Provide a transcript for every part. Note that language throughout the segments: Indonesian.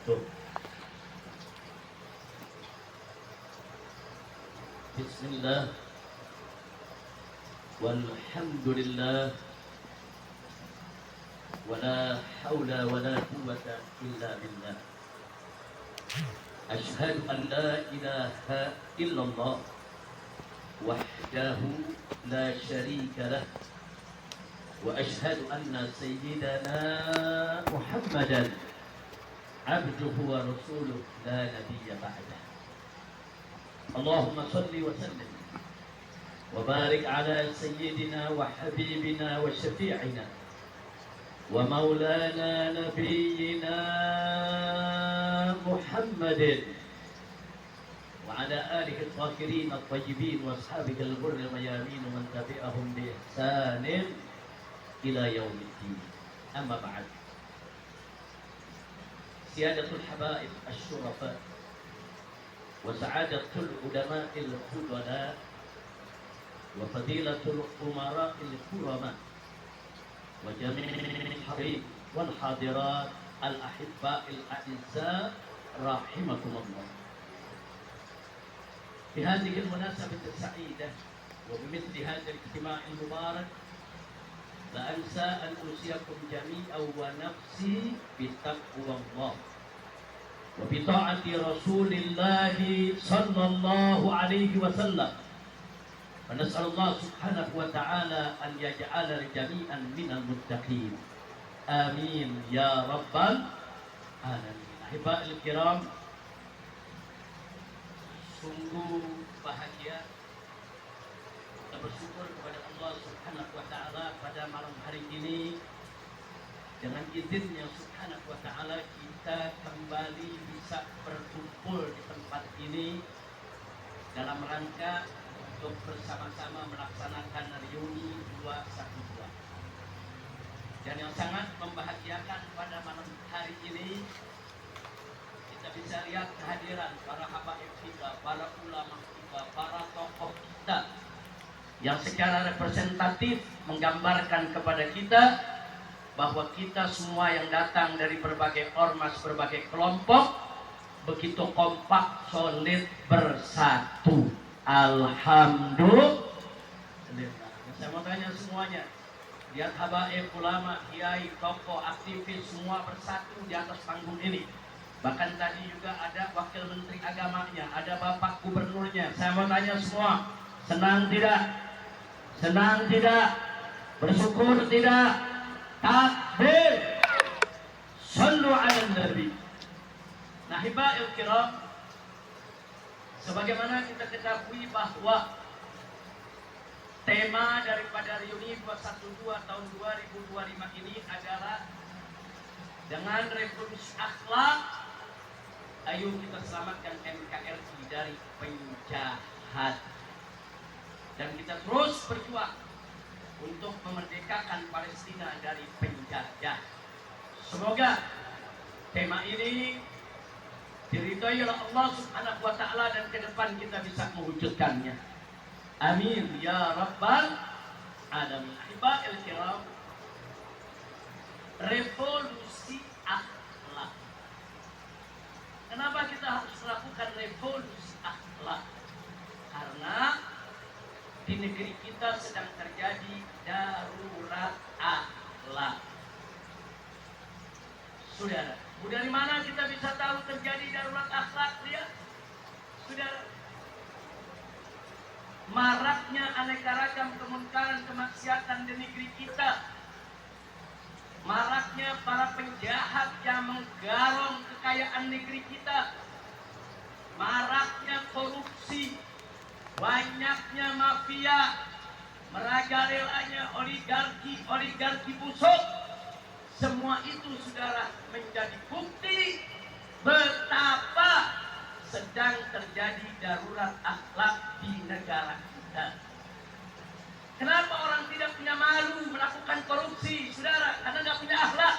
وبركاته. بسم الله والحمد لله ولا حول ولا قوة إلا بالله. أشهد أن لا إله إلا الله وحده لا شريك له، وأشهد أن سيدنا محمدا عبده ورسوله لا نبي بعده. اللهم صل وسلم وبارك على سيدنا وحبيبنا وشفيعنا ومولانا نبينا محمد وعلى آله الطاهرين الطيبين وأصحابه الغر الميامين ومن تبعهم بإحسان إلى يوم الدين. أما بعد، سيادة الحبائب الشرفاء وسعادة العلماء الفضلاء وفضيلة الأمراء الكرماء وجميع الحاضرين والحاضرات الأحباء الأعزاء رحمكم الله. في هذه المناسبة السعيدة وبمثل هذا الاجتماع المبارك لا أنسى أن أوصيكم جميعا ونفسي بتقوى الله وبطاعة رسول الله صلى الله عليه وسلم، ونسأل الله سبحانه وتعالى أن يجعل جميعا من المتقين. آمين يا رب العالمين. Ahiba'il kiram, sungguh bahagia kita bersyukur kepada Allah Subhanahu wa taala pada malam hari ini. Dengan izinnya Subhanahu wa taala kita kembali bisa berkumpul di tempat ini dalam rangka untuk bersama-sama melaksanakan reuni 212. Dan yang sangat membahagiakan pada malam hari ini, kita bisa lihat kehadiran para habaib kita, para ulama kita, para tokoh kita yang secara representatif menggambarkan kepada kita bahwa kita semua yang datang dari berbagai ormas, berbagai kelompok begitu kompak, solid, bersatu. Alhamdulillah. Saya mau tanya semuanya, lihat habaib, ulama, kiai, tokoh, aktivis semua bersatu di atas panggung ini. Bahkan tadi juga ada wakil menteri agamanya, ada bapak gubernurnya. Saya mau tanya semua, senang tidak? Senang tidak? Bersyukur tidak? Takbir. Sallu ala nabi. Nah, hiba'il kiram, sebagaimana kita ketahui bahwa tema daripada reuni 212 tahun 2025 ini adalah dengan revolusi akhlak, ayo kita selamatkan NKRI dari penjahat. Dan kita terus berjuang untuk memerdekakan Palestina dari penjajah. Semoga tema ini diridhai oleh Allah Subhanahu wa taala dan ke depan kita bisa mewujudkannya. Amin ya rabbal alamin. Ahiba'il kiram, revolusi akhlak. Kenapa kita harus melakukan revolusi akhlak? Karena di negeri kita sedang terjadi darurat akhlak. Saudara, dari mana kita bisa tahu terjadi darurat akhlak dia? Saudara, maraknya aneka ragam kemungkaran kemaksiatan di negeri kita, maraknya para penjahat yang menggarong kekayaan negeri kita, maraknya korupsi, banyaknya mafia, merajalelanya oligarki busuk. Semua itu saudara menjadi bukti betapa sedang terjadi darurat akhlak di negara kita. Kenapa orang tidak punya malu melakukan korupsi, saudara? Karena nggak punya akhlak.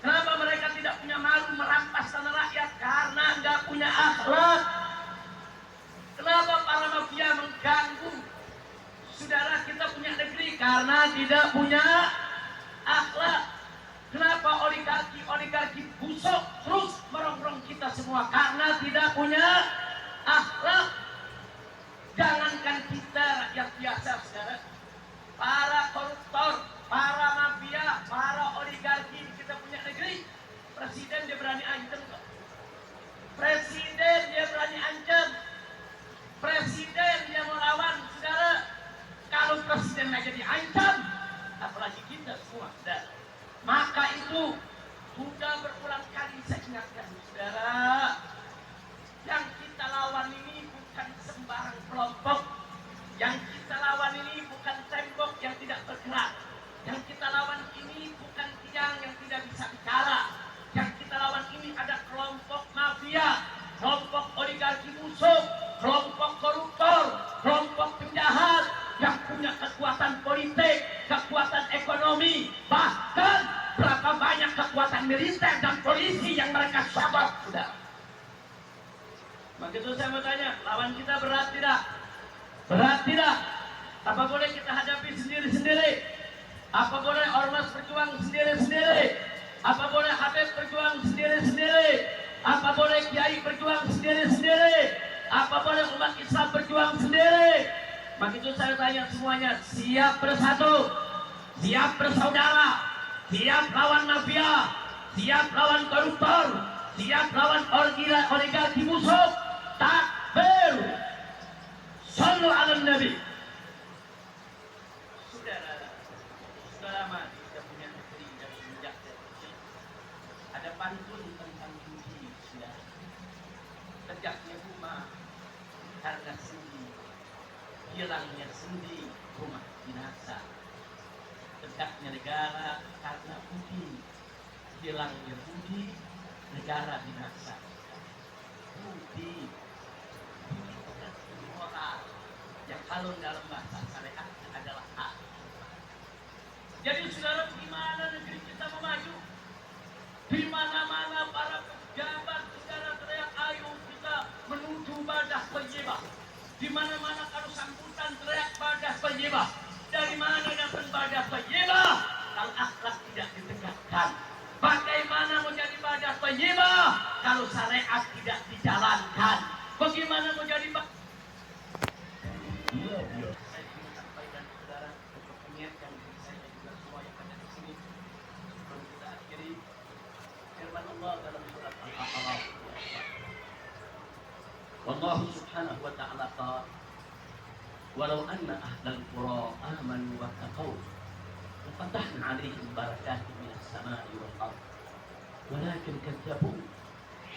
Kenapa mereka tidak punya malu merampas tanah rakyat? Karena nggak punya akhlak. Kenapa para mafia mengganggu saudara kita punya negeri? Karena tidak punya akhlak. Kenapa oligarki busuk dengan polisi yang mereka sabot, sudah. Maka itu saya mau tanya, lawan kita berat tidak? Berat tidak? Apa boleh kita hadapi sendiri-sendiri? Apa boleh ormas berjuang sendiri-sendiri? Apa boleh Habib berjuang sendiri-sendiri? Apa boleh kiai berjuang sendiri-sendiri? Apa boleh umat Islam berjuang sendiri? Maka itu saya tanya semuanya, siap bersatu, siap bersaudara, siap lawan mafia, siap lawan koruptor, siap lawan oligarki musuh. Takbir. Sallu ala Nabi. Sudah lama kita punya negeri dan sejak kecil ada pantun tentang judi, sudah. Tegaknya rumah karena sendi, hilangnya sendi rumah binasa. Tegaknya negara karena budi, hilangnya budi negara binasa. Budi bukan moral yang kalau dalam bahasa syariat adalah hak. Jadi saudara, gimana negeri kita mau maju? Di mana-mana para pejabat saudara teriak, ayo kita menuju badah thayyibah. Di mana-mana kalau sambutan teriak badah thayyibah. Dari mana datang badah thayyibah? Kalau akhlak tidak ditegakkan. Bagaimana menjadi badah thayyibah kalau syariat tidak dijalankan? Bagaimana menjadi saya ingin sampaikan saudara untuk mengingatkan diri saya dan juga semua yang ada di sini sebelum kita akhiri firman Allah dalam surat Al-A'raf. Wallahu subhanahu wa ta'ala qala walau anna ahlal qura amanu wa taqaw lafatahna 'alaihim barakatin minas sama'i wal ardh walakin kadzabu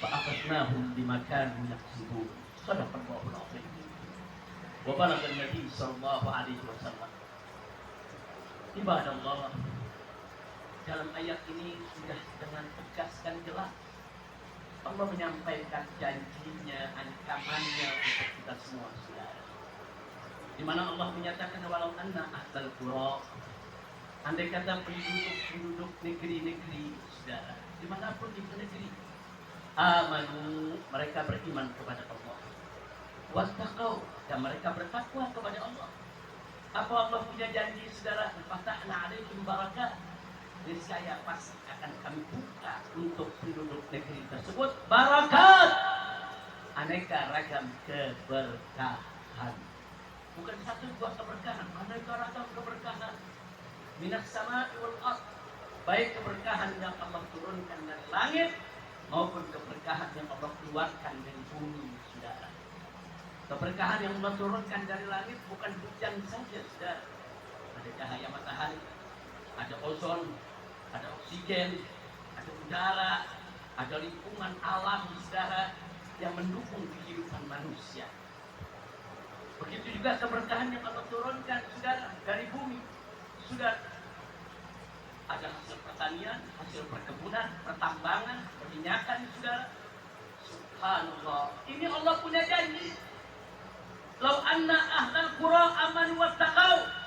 fa'akhadnahum bima kanu yaksibun. Shadaqallahul 'azim. Wa balagha an-nabi sallallahu alaihi wasallam. Ibadallah, dalam ayat ini sudah dengan tegas dan jelas Allah menyampaikan janjinya, ancamannya untuk kita semua, saudara. Di mana Allah menyatakan walau anna ahlal qura, andai kata penduduk negeri-negeri, saudara, dimanapun itu negeri, amanu, mereka beriman kepada Allah, wattaqau, dan mereka bertakwa kepada Allah. Apa Allah punya janji, saudara? Fatahna 'alaihim barakat. Niscaya pasti akan kami buka untuk penduduk negeri tersebut barakat, aneka ragam keberkahan. Bukan satu dua keberkahan, aneka ragam keberkahan. Minas sama'i wal ardh, baik keberkahan yang Allah turunkan dari langit maupun keberkahan yang Allah keluarkan dari bumi, saudara. Keberkahan yang Allah turunkan dari langit bukan hujan saja, saudara. Ada cahaya matahari, ada ozon, ada oksigen, ada udara, ada lingkungan alam, saudara, yang mendukung kehidupan manusia. Begitu juga keberkahan yang Allah turunkan, saudara, dari bumi. Saudara, ada hasil pertanian, hasil perkebunan, pertambangan, perminyakan, saudara. Subhanallah, ini Allah punya janji. Lau anna ahlal qura amanu wattaqau,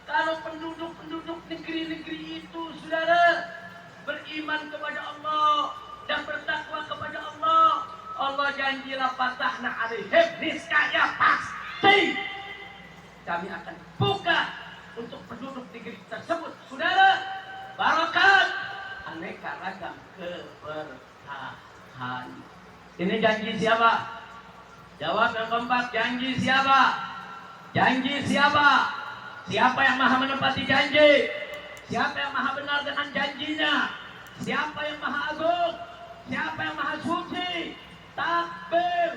kalau penduduk negeri-negeri itu, saudara, beriman kepada Allah dan bertakwa kepada Allah, Allah janjilah fatahna 'alaihim, niscaya pasti kami akan buka untuk penduduk negeri tersebut, saudara, barakat, aneka ragam keberkahan. Ini janji siapa? Jawab yang keempat, janji siapa? Janji siapa? Siapa yang maha menepati janji? Siapa yang maha benar dengan janjinya? Siapa yang maha agung? Siapa yang maha suci? Takbir.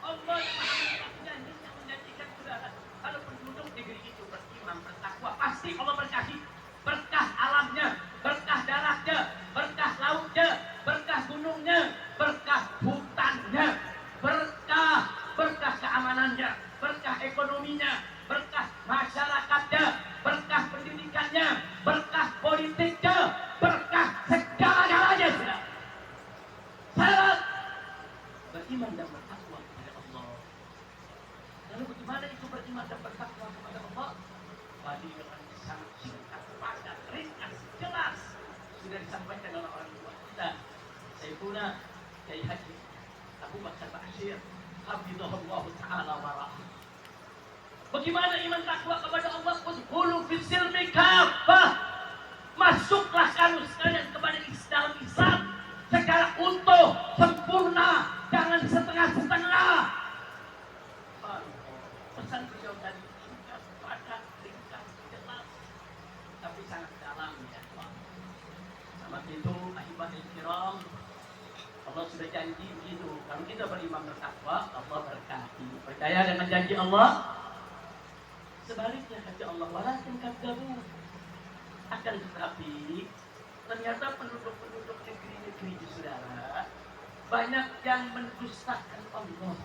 Allah yang maha menepati janjinya, menjanjikan, saudara, kalau penduduk negeri itu beriman, bertakwa, pasti Allah berkasih berkah alamnya, berkah daratnya, berkah lautnya, berkah gunungnya, berkah hutannya, berkah keamanannya, berkah ekonominya, berkah masyarakatnya, berkah pendidikannya, berkah politiknya, berkah segala-galanya, saudara. Syarat beriman dan bertakwa kepada Allah. Lalu bagaimana itu beriman dan bertakwa kepada Allah? Tadi dengan sangat singkat, padat, ringkas, jelas sudah disampaikan orang tua kita, Sayyiduna Kiai Haji Abu Bakar Ba'asyir hafizahullah ta'ala warah. Bagaimana iman takwa kepada Allah? Udkhulu fis silmi kafah. Masuklah kamu sekalian kepada Islam secara utuh, sempurna, jangan setengah-setengah. Pesan beliau tadi singkat, padat, ringkas, jelas, tapi sangat dalam ya. Sama itu ahibahil kiram, Allah sudah janji begitu. Kalau kita beriman bertakwa, Allah berkati. Percaya dengan janji Allah. Sebaliknya kata Allah, walakin kadzabu. Akan tetapi ternyata penduduk-penduduk negeri-negeri di saudara banyak yang mendustakan Allah.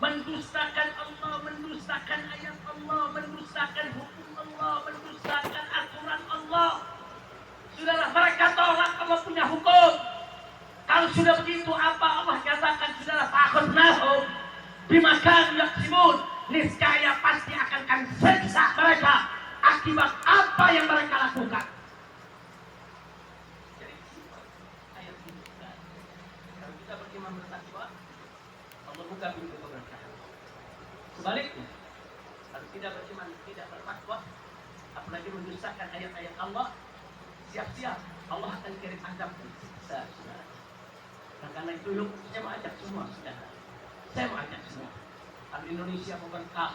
Mendustakan Allah, mendustakan ayat Allah, mendustakan hukum Allah, mendustakan aturan Allah. Saudara, mereka tolak Allah punya hukum. Kalau sudah begitu apa Allah katakan, saudara, fa'akhadnahum bima kanu yaksibun. Niscaya pasti akan kami siksa mereka akibat apa yang mereka lakukan. Jadi ayat ini, kalau kita beriman bertakwa, Allah buka pintu keberkahan. Sebaliknya, kalau tidak beriman tidak bertakwa, apalagi mendustakan ayat-ayat Allah, siap-siap Allah akan kirim azab dan siksa, saudara. Dan karena itu yuk, saya mau ajak semua, saudara. Saya mau ajak semua. Kalau Indonesia mau berkah,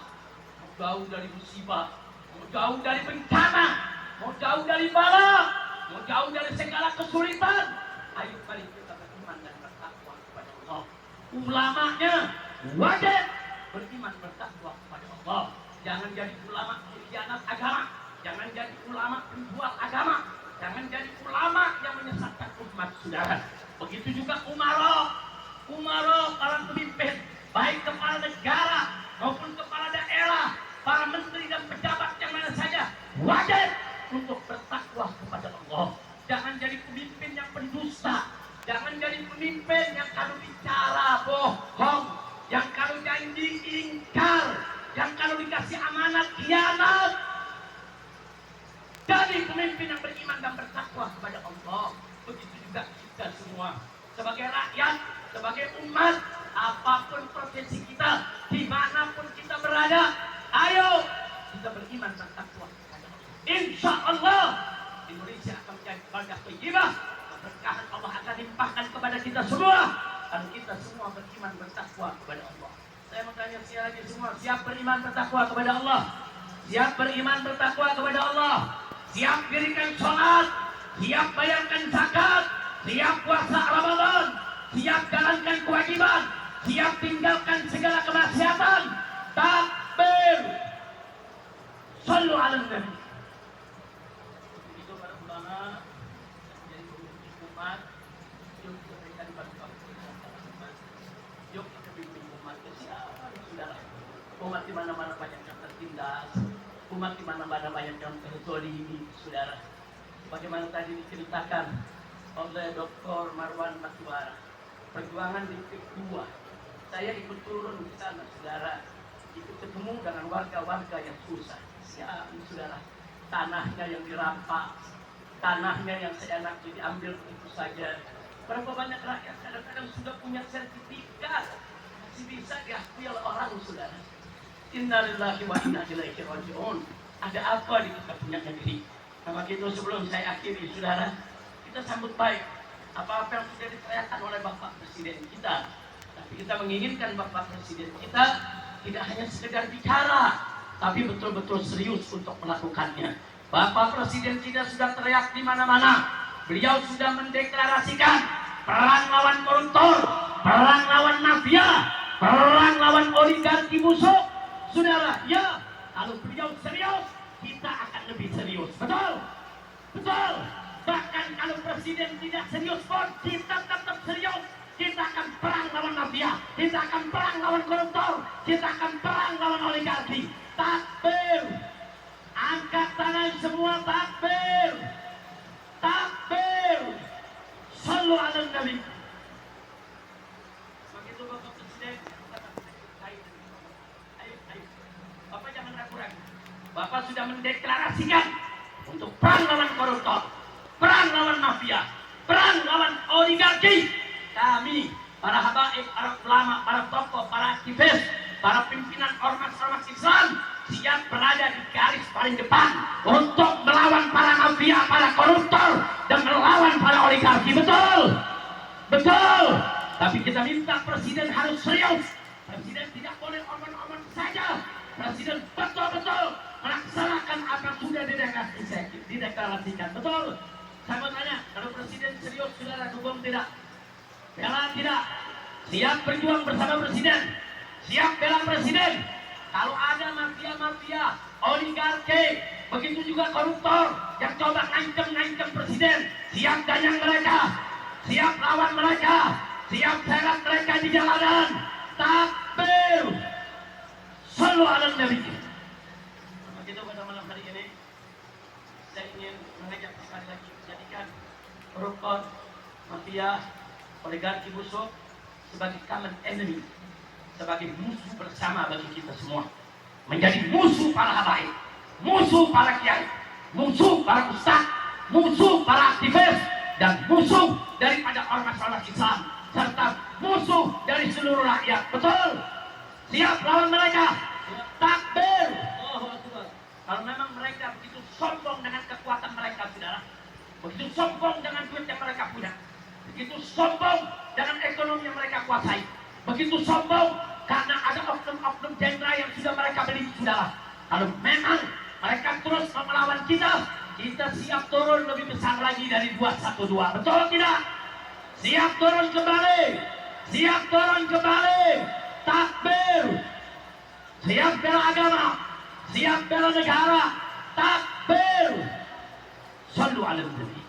mau jauh dari musibah, mau jauh dari bencana, mau jauh dari bala, mau jauh dari segala kesulitan, ayo mari kita beriman dan bertakwa kepada Allah. Ulamanya wajib beriman bertakwa kepada Allah. Jangan jadi ulama pengkhianat agama, jangan jadi ulama penjual agama, jangan jadi ulama yang menyesatkan umat, saudara. Begitu juga umara para pemimpin, baik kepala negara maupun kepala daerah, para menteri dan pejabat yang mana saja, wajib untuk bertakwa kepada Allah. Jangan jadi pemimpin yang pendusta, jangan jadi pemimpin yang kalau bicara bohong, yang kalau janji ingkar, yang kalau dikasih amanat khianat. Jadi pemimpin yang beriman dan bertakwa kepada Allah. Begitu juga kita semua sebagai rakyat, sebagai umat, apapun profesi kita, dimanapun kita berada, ayo kita beriman dan takwa kepada Allah. Insya Allah Indonesia akan menjadi baldah thayyibah. Keberkahan Allah akan limpahkan kepada kita semua kalau kita semua beriman bertakwa kepada Allah. Saya mau tanya sekali lagi semua, siap beriman bertakwa kepada Allah? Siap beriman bertakwa kepada Allah? Siap dirikan sholat? Siap bayarkan zakat? Siap puasa Ramadan? Siap jalankan kewajiban? Siap tinggalkan segala kemaksiatan? Takbir! Sallu ala Nabi. Itu para ulama yang menjadi pemimpin umat. Yuk kita berikan bantuan kepada umat. Yuk kita bimbing umat ke siapa, saudara? Umat di mana-mana banyak yang tertindas. Umat di mana-mana banyak yang terzalimi, saudara. Bagaimana tadi diceritakan oleh Dr. Marwan Matwara, perjuangan di kedua. Saya ikut turun di sana, saudara. Ikut ketemu dengan warga-warga yang susah. Siap, saudara. Tanahnya yang dirampas, tanahnya yang seenaknya diambil begitu saja. Berapa banyak rakyat kadang-kadang sudah punya sertifikat, masih bisa diakui oleh orang, saudara. Innalillahi wa inna ilaihi raji'un. Ada apa di kita punya negeri? Maka itu sebelum saya akhiri, saudara, kita sambut baik apa-apa yang sudah diteriakkan oleh Bapak Presiden kita. Tapi kita menginginkan Bapak Presiden kita tidak hanya sekedar bicara, tapi betul-betul serius untuk melakukannya. Bapak Presiden kita sudah teriak di mana-mana. Beliau sudah mendeklarasikan perang lawan koruptor, perang lawan mafia, perang lawan oligarki musuh. Saudara, ya, kalau beliau serius, kita akan lebih serius. Betul? Betul. Bahkan kalau presiden tidak serius pun, kita tetap serius. Kita akan perang lawan mafia, kita akan perang lawan koruptor, kita akan perang lawan oligarki. Takbir. Angkat tangan semua, takbir. Takbir. Sallu ala Nabi. Begitu Bapak Presiden, Bapak jangan ragu-ragu. Bapak sudah mendeklarasikan untuk perang lawan koruptor, perang lawan mafia, perang oligarki. Kami, para habaib, para ulama, para tokoh, para aktivis, para pimpinan ormas-ormas Islam siap berada di garis paling depan untuk melawan para mafia, para koruptor, dan melawan para oligarki. Betul, betul. Tapi kita minta presiden harus serius. Presiden tidak boleh omong-omong saja. Presiden betul-betul melaksanakan apa sudah dideklarasikan. Betul. Saya mau tanya, kalau presiden serius, saudara dukung tidak? Bela tidak? Siap berjuang bersama presiden? Siap bela presiden? Kalau ada mafia-mafia, oligarki, begitu juga koruptor yang coba ngancem presiden, siap ganyang mereka, siap lawan mereka, siap seret mereka di jalanan. Takbir. Shallu ala Nabi. Begitu pada malam hari ini, saya ingin mengajak sekali lagi menjadikan koruptor, mafia, oligarki busuk sebagai common enemy, sebagai musuh bersama bagi kita semua. Menjadi musuh para habaib, musuh para kiai, musuh para ustaz, musuh para aktivis, dan musuh daripada ormas-ormas Islam, serta musuh dari seluruh rakyat. Betul? Siap lawan mereka? Takbir. Kalau memang mereka begitu sombong dengan kekuatan mereka, saudara, begitu sombong dengan duit yang mereka punya, begitu sombong dengan ekonomi yang mereka kuasai, begitu sombong karena ada oknum-oknum jenderal yang sudah mereka beli, saudara. Kalau memang mereka terus melawan kita, kita siap turun lebih besar lagi dari 212. Betul tidak? Siap turun kembali. Siap turun kembali. Takbir. Siap bela agama. Siap bela negara. Takbir. Shallu ala Nabi.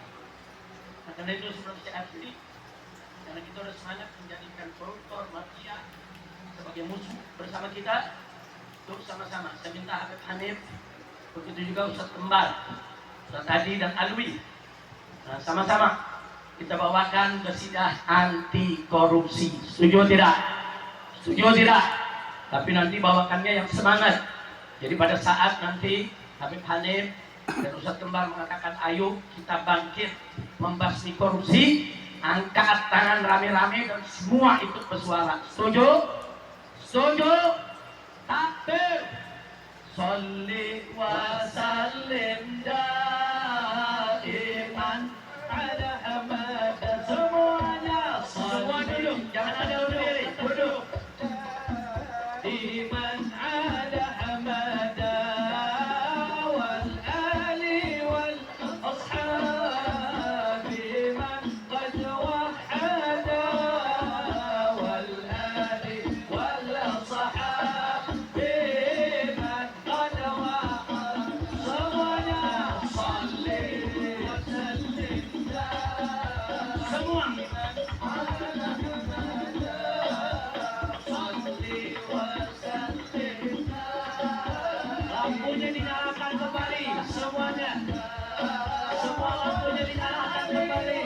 Karena itu sebelum saya akhiri, karena kita harus semangat menjadikan koruptor, mafia sebagai musuh bersama kita. Untuk sama-sama saya minta Habib Hanif, begitu juga Ustaz Kembar, Ustaz Hadi dan Alwi, nah, sama-sama kita bawakan qasidah anti korupsi. Setuju tidak? Setuju tidak? Tapi nanti bawakannya yang semangat. Jadi pada saat nanti Habib Hanif dan Ustaz Kembar mengatakan ayo kita bangkit membasmi korupsi, angkat tangan rame-rame dan semua ikut bersuara. Setuju? Setuju? Takbir. Sholli wa sallim daiman ala Ahmad. Semuanya, semua duduk, jangan ada berdiri, duduk. Iman ala Ahmad wal ali wal ashab man qad wahada wal ali wal ashab man qad wahada. Semuanya salli wa sallim semua lampunya dinyalakan kembali semuanya. Semua lampunya dinyalakan kembali.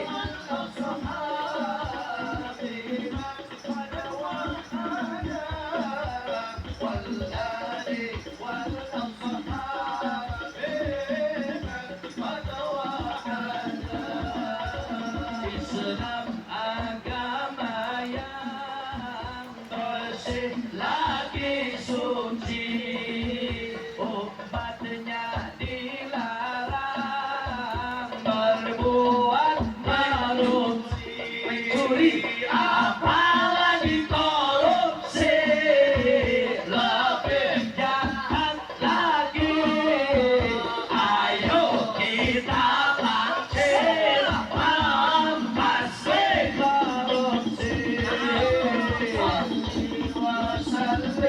Islam agama yang bersih lagi suci, umatnya dilarang berbuat korupsi. Mencuri apalagi korupsi, lebih jahat lagi. Ayo kita bangkit membasmi korupsi. Salli wa sallim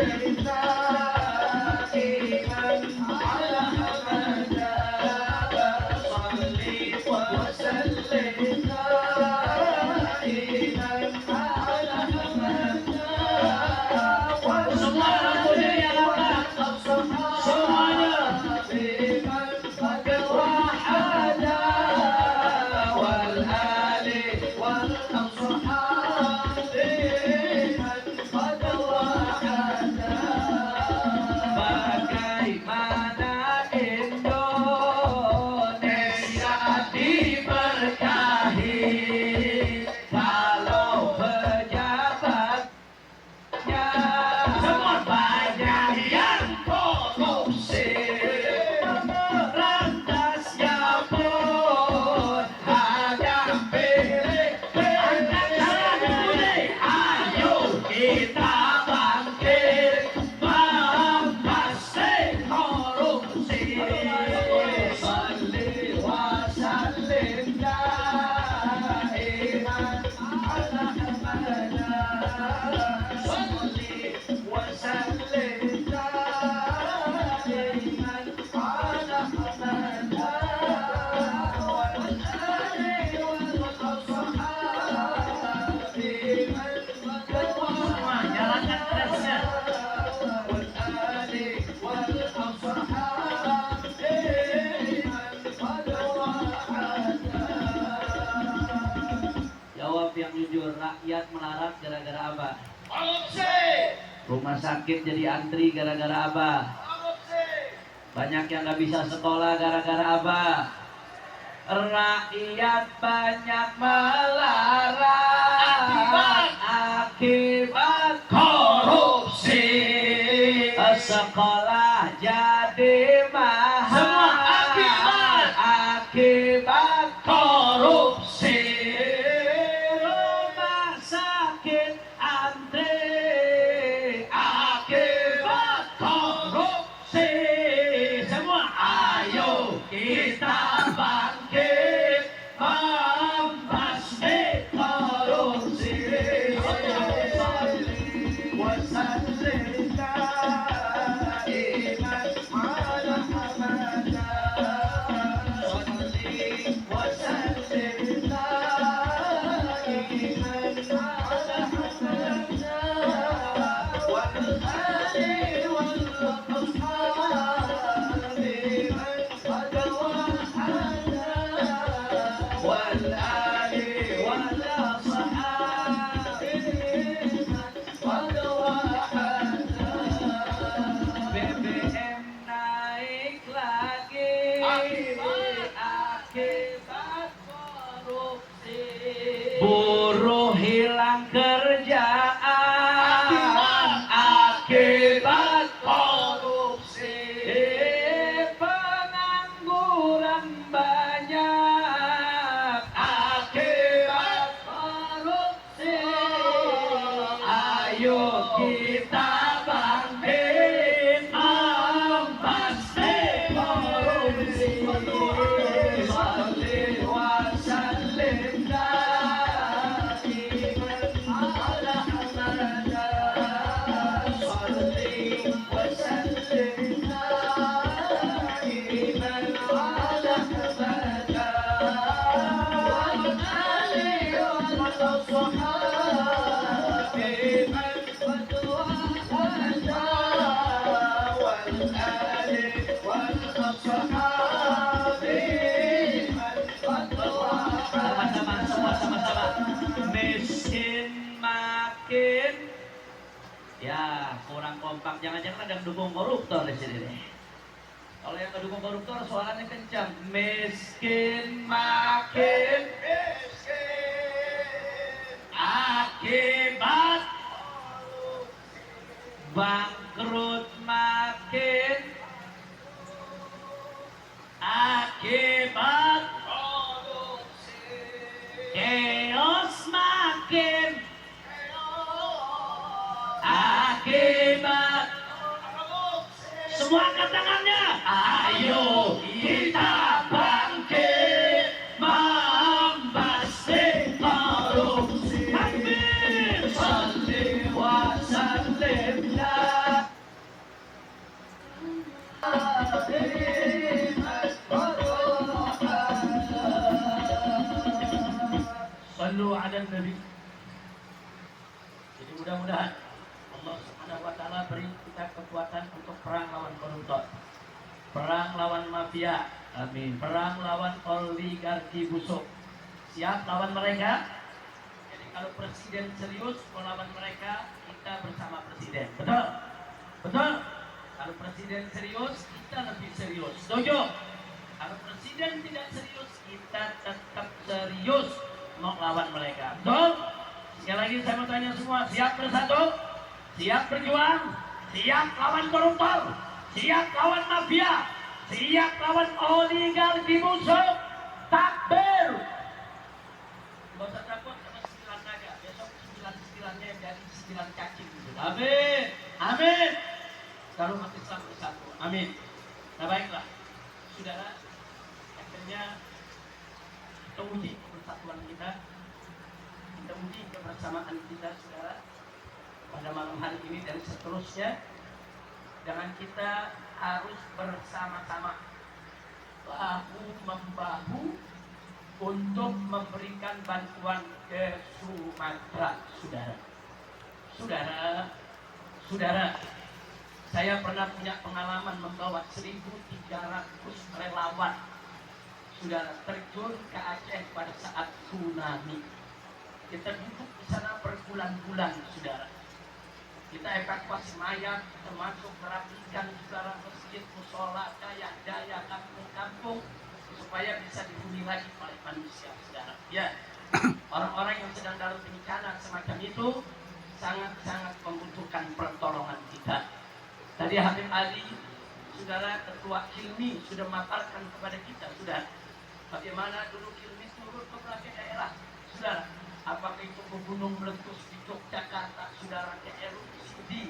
yang jujur. Rakyat melarat gara-gara apa? Korupsi. Rumah sakit jadi antri gara-gara apa? Korupsi. Banyak yang nggak bisa sekolah gara-gara apa? Rakyat banyak melarat akibat Korupsi. sekolah jadi mahal. Semua akibat korupsi. rumah sakit antri akibat korupsi. Semua ayo kita bangkit membasmi korupsi. BBM naik lagi akibat korupsi. Buruh hilang kerjaan akibat korupsi. Pengangguran banyak akibat korupsi. Ayo kita bangkit membasmi korupsi. Shalli wa sallim daiman ala Muhammad. Shalli wa sallim daiman ala Muhammad. Sama-sama. Miskin makin ya kurang kompak. Jangan-jangan ada yang dukung koruptor di sini nih. Kalau yang ngedukung koruptor suaranya kencang. Miskin makin miskin akibat bangkrut makin akibat korupsi. Chaos makin akibat semua angkat tangannya. Ayo kita bangkit membasmi korupsi. Amin. Shalli wa sallim Sallu ala Nabi. Jadi mudah-mudahan Allah Subhanahu wa taala beri kita kekuatan untuk perang lawan koruptor. Perang lawan mafia. Amin. Perang lawan oligarki busuk. Siap lawan mereka? Jadi kalau presiden serius melawan mereka, kita bersama presiden. Betul? Betul? Kalau presiden serius, kita lebih serius. Setuju? Kalau presiden tidak serius, kita tetap serius mau lawan mereka. Betul? Sekali lagi saya mau tanya semua, siap bersatu? Siap berjuang? Siap lawan koruptor? Siap lawan mafia? Siap lawan oligarki busuk? Takbir! Gak usah takut sama 9 naga. Besok 9-9-nya jadi 9 cacing. Amin! Amin! Kalau umat Islam bersatu. Amin. Nah baiklah, saudara, akhirnya kita uji persatuan kita uji kebersamaan kita, saudara, pada malam hari ini dan seterusnya. Dengan kita harus bersama-sama bahu-membahu untuk memberikan bantuan ke Sumatera, saudara. Saudara, saya pernah punya pengalaman membawa 1.300 relawan, saudara, terjun ke Aceh pada saat tsunami. Kita duduk di sana berbulan-bulan, saudara. Kita evakuasi mayat, termasuk merapikan saudara masjid, musola, daya kampung-kampung supaya bisa dihuni lagi oleh manusia, saudara. Ya, orang-orang yang sedang dalam bencana semacam itu sangat-sangat membutuhkan pertolongan kita. Tadi Habib Ali, saudara, ketua Hilmi sudah memaparkan kepada kita, saudara, bagaimana dulu Hilmi turun ke berbagai daerah, saudara. Apakah itu ke gunung meletus di Yogyakarta, saudara, ke erupsi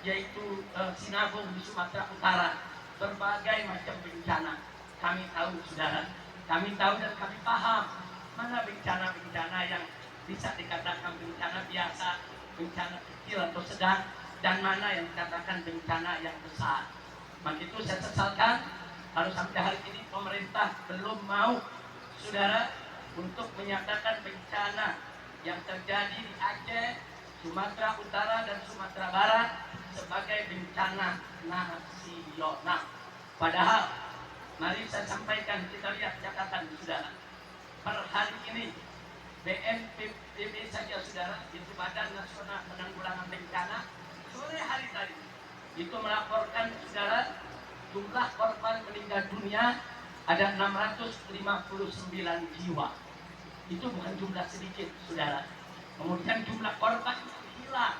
yaitu Sinabung di Sumatera Utara, berbagai macam bencana. Kami tahu, saudara, kami tahu dan kami paham mana bencana-bencana yang bisa dikatakan bencana biasa, bencana kecil atau sedang, dan mana yang dikatakan bencana yang besar. Maka itu saya sesalkan harus sampai hari ini pemerintah belum mau, saudara, untuk menyatakan bencana yang terjadi di Aceh, Sumatera Utara dan Sumatera Barat sebagai bencana nasional. Padahal, mari saya sampaikan, kita lihat catatan, saudara. Per hari ini BNPB saja, saudara, itu Badan Nasional Penanggulangan Bencana, sore hari tadi itu melaporkan, saudara, jumlah korban meninggal dunia ada 659 jiwa. Itu bukan jumlah sedikit, saudara. Kemudian jumlah korban hilang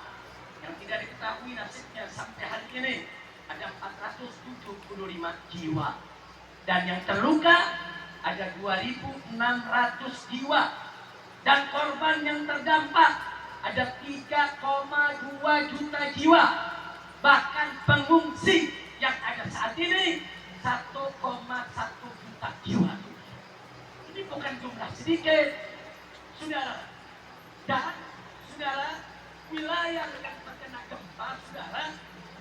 yang tidak diketahui nasibnya sampai hari ini ada 475 jiwa. Dan yang terluka ada 2.600 jiwa. Dan korban yang terdampak ada 3,2 juta jiwa. Bahkan pengungsi yang ada saat ini 1,1 juta jiwa. Ini bukan jumlah sedikit, saudara. Dan, saudara, wilayah yang terkena gempa, saudara,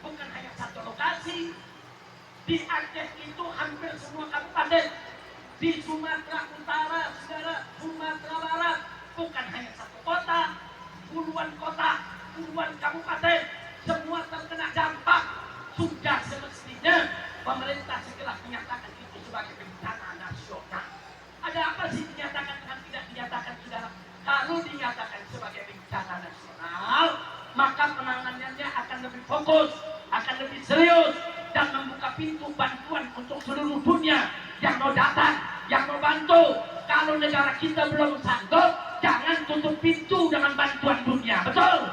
bukan hanya satu lokasi. Di Aceh itu hampir semua kabupaten. Di Sumatera Utara, saudara, Sumatera Barat, bukan hanya satu kota, puluhan kabupaten, semua terkena dampak. Sudah semestinya pemerintah segera menyatakan itu sebagai bencana nasional. Ada apa sih dinyatakan dan tidak dinyatakan, saudara? Kalau dinyatakan sebagai bencana nasional, maka penanganannya akan lebih fokus, akan lebih serius, dan membuka pintu bantuan untuk seluruh dunia yang mau datang, yang mau bantu. Kalau negara kita belum sanggup, jangan tutup pintu dengan bantuan dunia. Betul?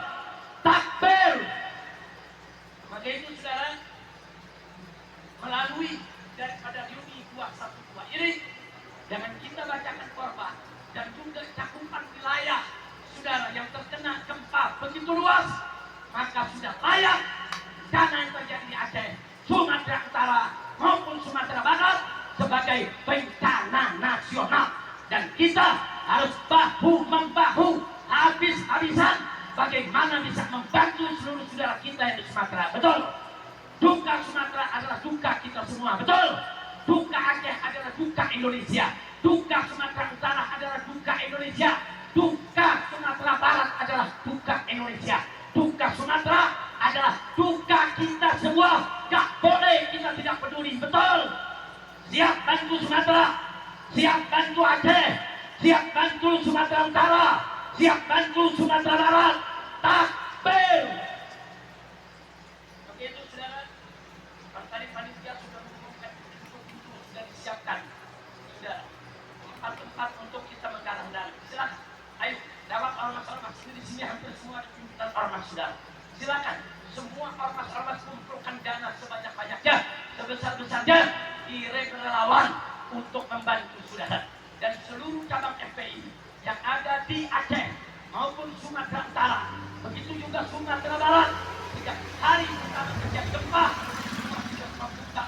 Takbir. Maka itu, saudara, melalui daripada Yuni 212 ini, dengan kita bacakan korban dan juga cakupan wilayah, saudara, yang terkena gempa begitu luas, maka sudah layak dana yang terjadi di Aceh, Sumatera Utara maupun Sumatera Barat sebagai bencana nasional. Dan kita harus bahu-membahu, habis-habisan bagaimana bisa membantu seluruh saudara kita yang di Sumatera. Betul? Duka Sumatera adalah duka kita semua. Betul? Duka Aceh adalah duka Indonesia. Duka Sumatera Utara adalah duka Indonesia. Duka Sumatera Barat adalah duka Indonesia. Duka Sumatera adalah duka kita semua. Gak boleh kita tidak peduli. Betul? Siap bantu Sumatera, siap bantu Aceh, siap bantu Sumatera Utara, siap bantu Sumatera Barat. Takbir. Begitu, saudara. Tadi panitia sudah mengumumkan pintu-pintu sudah disiapkan. Sudah tempat-tempat untuk kita menggalang dana. Silakan. Ayo, dapat ormas-ormas ini di sini hampir semua pimpinan ormas, saudara. Silakan. Semua ormas-ormas kumpulkan dana sebanyak-banyaknya, sebesar-besarnya, kirim relawan untuk membantu, saudara. Dan seluruh cabang FPI yang ada di Aceh maupun Sumatera Utara, begitu juga Sumatera Barat, sejak hari pertama terjadi gempa, sudah membuka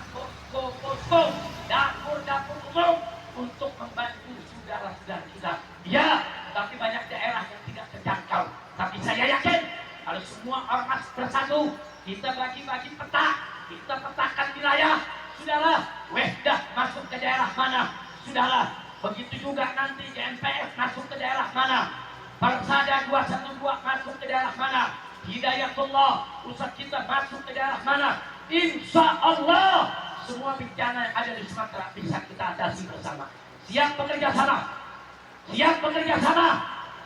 posko, dapur-dapur umum untuk membantu saudara-saudara kita. Ya, tapi banyak daerah yang tidak terjangkau. Tapi saya yakin kalau semua ormas bersatu, kita bagi-bagi peta, kita petakan wilayah, saudara. Wehdah masuk ke daerah mana, saudara. Begitu juga nanti GNPF masuk ke daerah mana, Persada 212 masuk ke daerah mana, Hidayatullah pusat kita masuk ke daerah mana. Insya Allah semua bencana yang ada di Sumatera bisa kita atasi bersama. Siap bekerja sama, siap bekerja sama,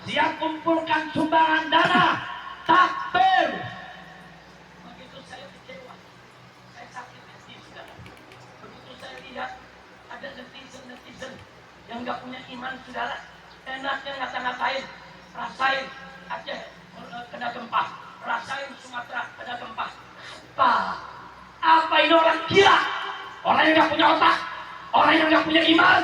siap kumpulkan sumbangan dana. Takbir. Begitu saya kecewa, saya sakit hati, saudara. Begitu saya lihat ada netizen yang nggak punya iman, saudara, enaknya ngata-ngatain, rasain Aceh kena gempa, rasain Sumatera kena gempa. Apa ini orang gila? Orang yang nggak punya otak, orang yang nggak punya iman.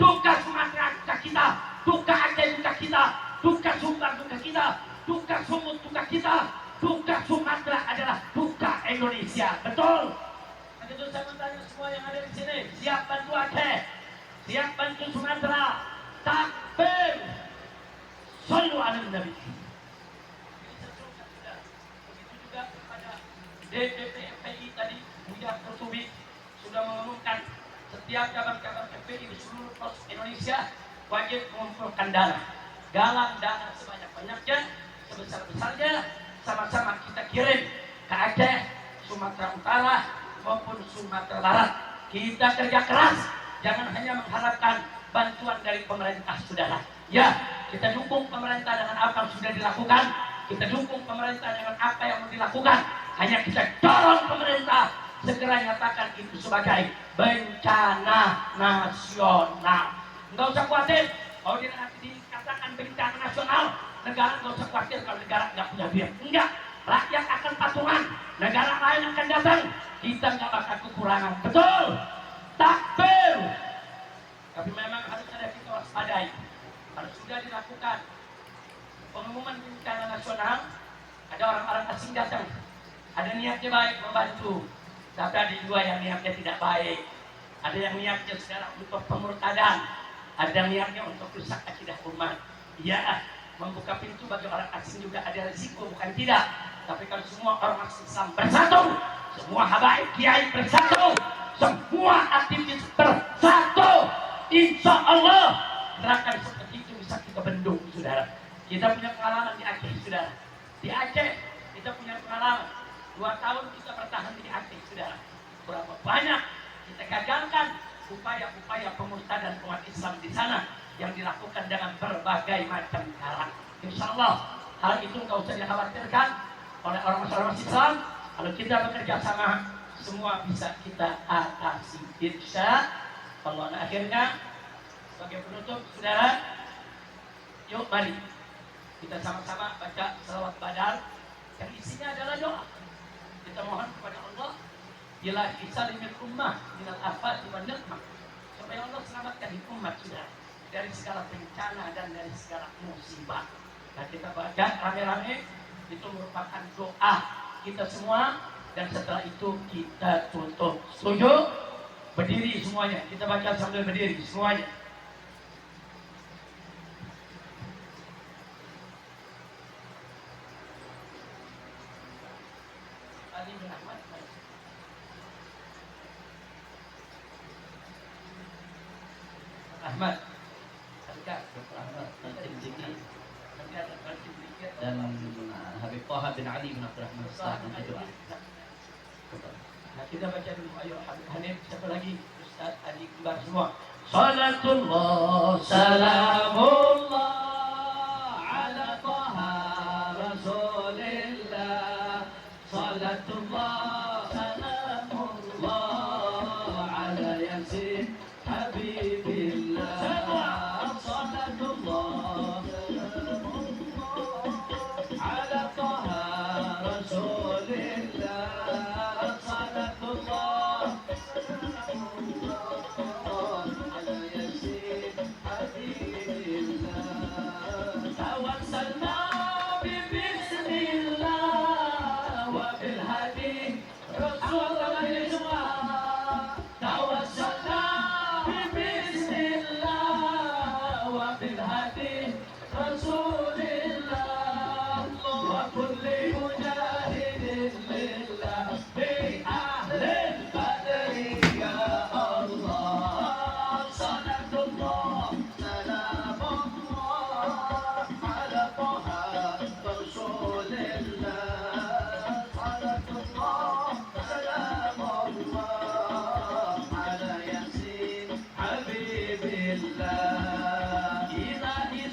Duka Sumatera duka kita, duka Aceh duka kita, duka Sumbar duka kita, duka Sumut duka kita, duka Sumatera adalah duka Indonesia. Betul? Begitu saya bertanya semua yang ada di sini, siap bantu Aceh, siap bantu Sumatera. Takbir. Sallu ala Nabi. Begitu juga kepada DPP FPI tadi, Buya Kurtubi sudah mengumumkan setiap cabang-cabang FPI di seluruh pelosok Indonesia wajib mengumpulkan dana, galang dana sebanyak-banyaknya, sebesar-besarnya, sama-sama kita kirim ke Aceh, Sumatera Utara maupun Sumatera Barat. Kita kerja keras, jangan hanya mengharapkan bantuan dari pemerintah, saudara. Ya, kita dukung pemerintah dengan apa yang sudah dilakukan, kita dukung pemerintah dengan apa yang mau dilakukan. Hanya kita dorong pemerintah segera nyatakan itu sebagai bencana nasional. Nggak usah khawatir kalau dia nanti dikatakan bencana nasional, negara nggak usah khawatir kalau negara nggak punya duit. Enggak, rakyat akan patungan, negara lain akan datang, kita nggak bakal kekurangan. Betul? Takbir. Tapi memang harus ada kita waspadai. Kalau sudah dilakukan pengumuman bencana nasional, ada orang-orang asing datang, ada niatnya baik membantu, tapi ada juga yang niatnya tidak baik. Ada yang niatnya sekarang untuk pemurtadan, ada yang niatnya untuk rusak akidah umat. Ya, membuka pintu bagi orang asing juga ada risiko, bukan tidak. Tapi kalau semua orang Islam bersatu, semua habaib kiai bersatu, semua aktivis bersatu, insya Allah gerakan seperti itu bisa kita bendung, saudara. Kita punya pengalaman di Aceh, saudara. Di Aceh kita punya pengalaman 2 tahun kita bertahan di Aceh, saudara. Berapa banyak kita gagalkan upaya-upaya pemurtadan umat Islam di sana yang dilakukan dengan berbagai macam cara. Insya Allah hal itu nggak usah dikhawatirkan oleh orang Islam. Kalau kita bekerja sama, semua bisa kita atasi. Insya Allah. Nah, akhirnya sebagai penutup, saudara, yuk mari kita sama-sama baca salawat badal yang isinya adalah doa. Kita mohon kepada Allah, ilahi salimil ummah minal afati wan niqmah, supaya Allah selamatkan umat saudara dari segala bencana dan dari segala musibah. Nah, kita baca rame-rame, itu merupakan doa kita semua, dan setelah itu kita tutup. Setuju? Berdiri semuanya, kita baca sambil berdiri semuanya. Ahmad, Dr. Ahmad Al-Tirmidzi dan Habib Taha bin Ali bin Abdurrahman Ustaz dan doa. Nah, kita baca dulu, ayo Habib Hanif, siapa lagi? Ustaz, adik, kembar semua. Salatullah, salamullah ala Taha Rasulillah. Salatullah, salamullah ala Yasin Habibillah. Salatullah ala Taha Rasulillah. Salatullah ala Yasin Habibillah. Tawassalna bismillah wa bil hadi Rasulullah. Tawassalna bismillah wa bil hadi Rasulillah wa kulli mujahidin lillah bi ahlil badri ya Allah. Salatullah salamullah ala Taha Rasulillah. Salatullah salamullah ala Yasin Habibillah. Ilahi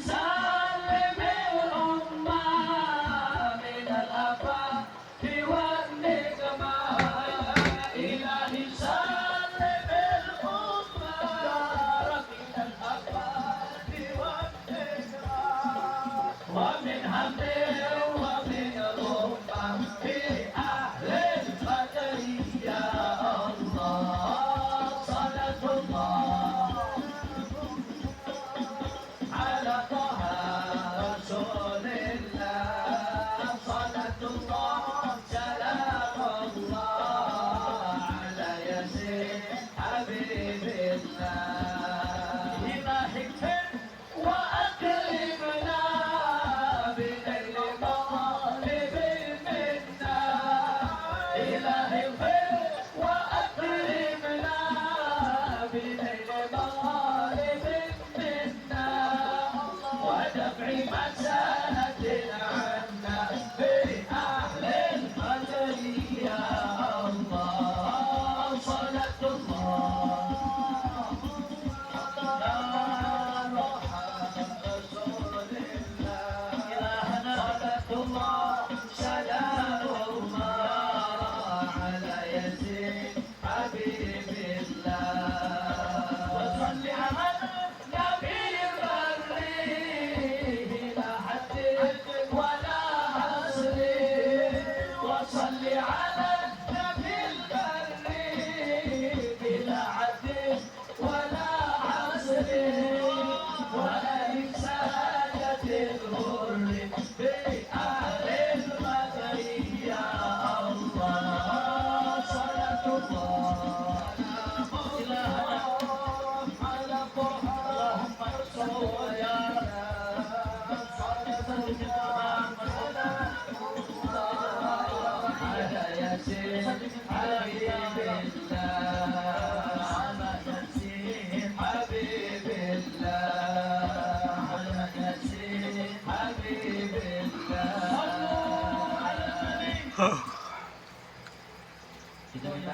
Kita minta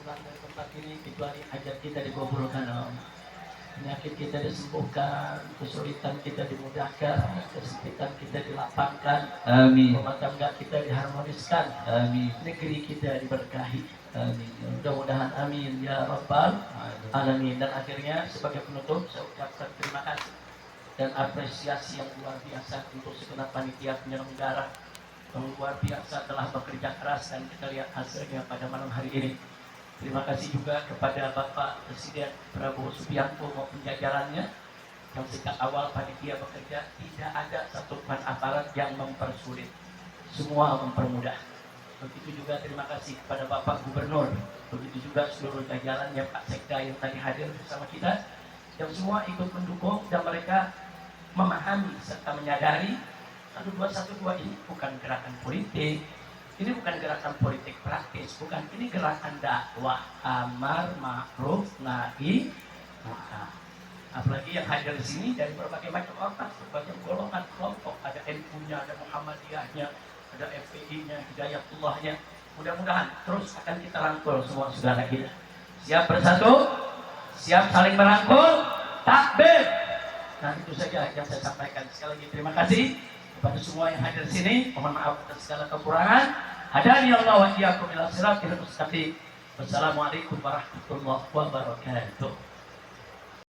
pulang dari tempat ini kecuali hajat kita dikabulkan, penyakit kita disembuhkan, kesulitan kita dimudahkan, kesempitan kita dilapangkan, amin. Rumah tangga kita diharmoniskan, amin. Negeri kita diberkahi, amin. Mudah-mudahan amin ya rabbal alamin. Dan akhirnya sebagai penutup saya ucapkan terima kasih dan apresiasi yang luar biasa untuk segenap panitia penyelenggara yang luar biasa telah bekerja keras dan kita lihat hasilnya pada malam hari ini. Terima kasih juga kepada Bapak Presiden Prabowo Subianto maupun jajarannya yang sejak awal panitia bekerja tidak ada satupun aparat yang mempersulit, semua mempermudah. Begitu juga terima kasih kepada Bapak Gubernur, begitu juga seluruh jajarannya, Pak Sekda yang tadi hadir bersama kita, yang semua ikut mendukung dan mereka memahami serta menyadari 1212 ini bukan gerakan politik. Ini bukan gerakan politik praktis, bukan. Ini gerakan dakwah amar ma'ruf nahi munkar. Apalagi yang hadir di sini dari berbagai macam ormas, berbagai golongan kelompok, ada NU-nya, ada Muhammadiyahnya, ada FPI-nya, Hidayatullahnya. Mudah-mudahan terus akan kita rangkul semua saudara kita. Siap bersatu, siap saling merangkul, takbir. Nah itu saja yang saya sampaikan. Sekali lagi terima kasih kepada semua yang hadir di sini. Mohon maaf atas segala kekurangan. Hadani Allah wa iyyakum ila siratal mustaqim. Wassalamualaikum warahmatullahi wabarakatuh.